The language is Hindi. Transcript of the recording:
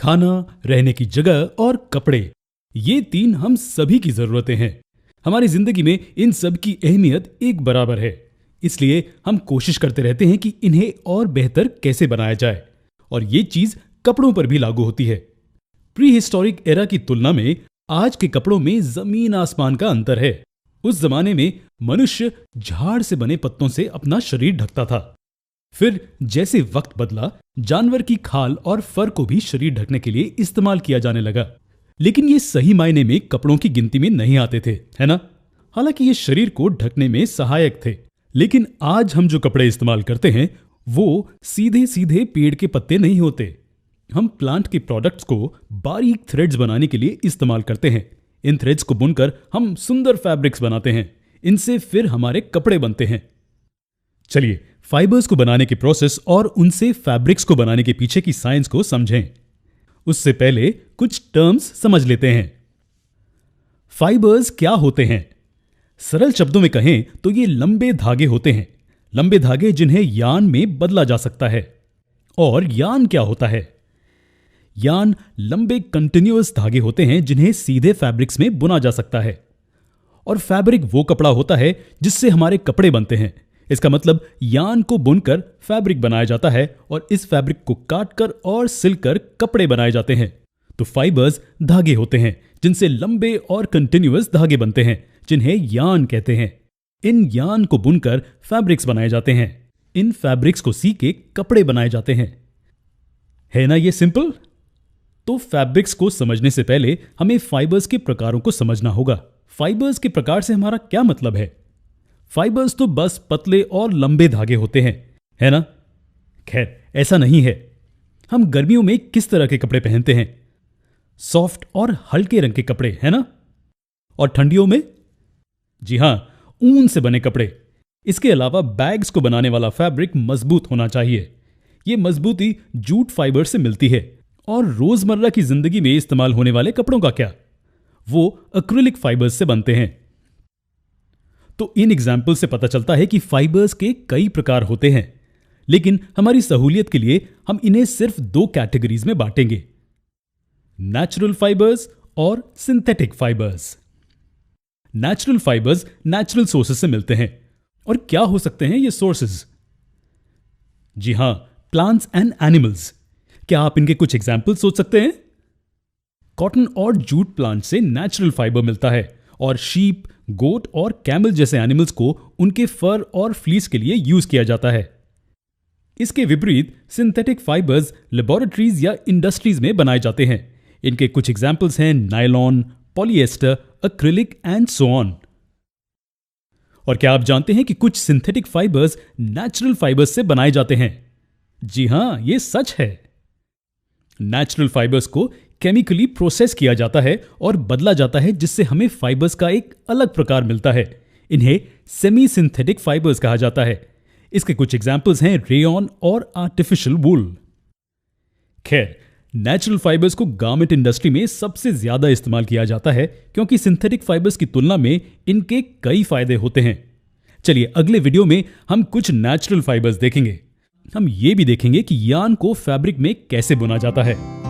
खाना, रहने की जगह और कपड़े, ये तीन हम सभी की जरूरतें हैं। हमारी जिंदगी में इन सब की अहमियत एक बराबर है, इसलिए हम कोशिश करते रहते हैं कि इन्हें और बेहतर कैसे बनाया जाए, और ये चीज कपड़ों पर भी लागू होती है। प्री हिस्टोरिक एरा की तुलना में आज के कपड़ों में जमीन आसमान का अंतर है। उस जमाने में मनुष्य झाड़ से बने पत्तों से अपना शरीर ढकता था। फिर जैसे वक्त बदला, जानवर की खाल और फर को भी शरीर ढकने के लिए इस्तेमाल किया जाने लगा। लेकिन ये सही मायने में कपड़ों की गिनती में नहीं आते थे, है ना? हालांकि ये शरीर को ढकने में सहायक थे। लेकिन आज हम जो कपड़े इस्तेमाल करते हैं वो सीधे सीधे पेड़ के पत्ते नहीं होते। हम प्लांट के प्रोडक्ट्स को बारीक थ्रेड्स बनाने के लिए इस्तेमाल करते हैं। इन थ्रेड्स को बुनकर हम सुंदर फैब्रिक्स बनाते हैं। इनसे फिर हमारे कपड़े बनते हैं। चलिए फाइबर्स को बनाने के प्रोसेस और उनसे फैब्रिक्स को बनाने के पीछे की साइंस को समझें। उससे पहले कुछ टर्म्स समझ लेते हैं। फाइबर्स क्या होते हैं? सरल शब्दों में कहें तो ये लंबे धागे होते हैं। लंबे धागे जिन्हें यार्न में बदला जा सकता है। और यार्न क्या होता है? यार्न लंबे कंटिन्यूअस धागे होते हैं जिन्हें सीधे फैब्रिक्स में बुना जा सकता है। और फैब्रिक वो कपड़ा होता है जिससे हमारे कपड़े बनते हैं। इसका मतलब यार्न को बुनकर फैब्रिक बनाया जाता है और इस फैब्रिक को काटकर और सिलकर कपड़े बनाए जाते हैं। तो फाइबर्स धागे होते हैं जिनसे लंबे और कंटिन्यूअस धागे बनते हैं, जिन्हें यार्न कहते हैं। इन यार्न को बुनकर फैब्रिक्स बनाए जाते हैं। इन फैब्रिक्स को सी के कपड़े बनाए जाते हैं। है ना ये सिंपल? तो फैब्रिक्स को समझने से पहले हमें फाइबर्स के प्रकारों को समझना होगा। फाइबर्स के प्रकार से हमारा क्या मतलब है? फाइबर्स तो बस पतले और लंबे धागे होते हैं, है ना? खैर, ऐसा नहीं है। हम गर्मियों में किस तरह के कपड़े पहनते हैं? सॉफ्ट और हल्के रंग के कपड़े, है ना? और ठंडियों में? जी हां, ऊन से बने कपड़े। इसके अलावा बैग्स को बनाने वाला फैब्रिक मजबूत होना चाहिए। यह मजबूती जूट फाइबर से मिलती है। और रोजमर्रा की जिंदगी में इस्तेमाल होने वाले कपड़ों का क्या? वो एक्रिलिक फाइबर्स से बनते हैं। तो इन एग्जाम्पल से पता चलता है कि फाइबर्स के कई प्रकार होते हैं, लेकिन हमारी सहूलियत के लिए हम इन्हें सिर्फ दो कैटेगरीज में बांटेंगे: नेचुरल फाइबर्स और synthetic fibres. Natural fibres natural sources से मिलते हैं। और क्या हो सकते हैं ये सोर्सेस? जी हां, प्लांट्स एंड एनिमल्स। क्या आप इनके कुछ एग्जाम्पल सोच सकते हैं? कॉटन और जूट प्लांट से नेचुरल फाइबर मिलता है और शीप, गोट और कैमल जैसे एनिमल्स को उनके फर और फ्लीस के लिए यूज किया जाता है। इसके विपरीत सिंथेटिक फाइबर्स लेबोरेटरीज या इंडस्ट्रीज में बनाए जाते हैं। इनके कुछ एग्जाम्पल्स हैं nylon, polyester, acrylic and so on. और क्या आप जानते हैं कि कुछ सिंथेटिक फाइबर्स नेचुरल फाइबर्स से बनाए जाते हैं? जी हां, यह सच है। नेचुरल फाइबर्स को केमिकली प्रोसेस किया जाता है और बदला जाता है, जिससे हमें फाइबर्स का एक अलग प्रकार मिलता है। इन्हें सेमी सिंथेटिक फाइबर्स कहा जाता है। इसके कुछ एग्जाम्पल्स हैं रेयॉन और आर्टिफिशियल वूल। खैर, नेचुरल फाइबर्स को गारमेंट इंडस्ट्री में सबसे ज्यादा इस्तेमाल किया जाता है, क्योंकि सिंथेटिक फाइबर्स की तुलना में इनके कई फायदे होते हैं। चलिए अगले वीडियो में हम कुछ नेचुरल फाइबर्स देखेंगे। हम ये भी देखेंगे कि यार्न को फैब्रिक में कैसे बुना जाता है।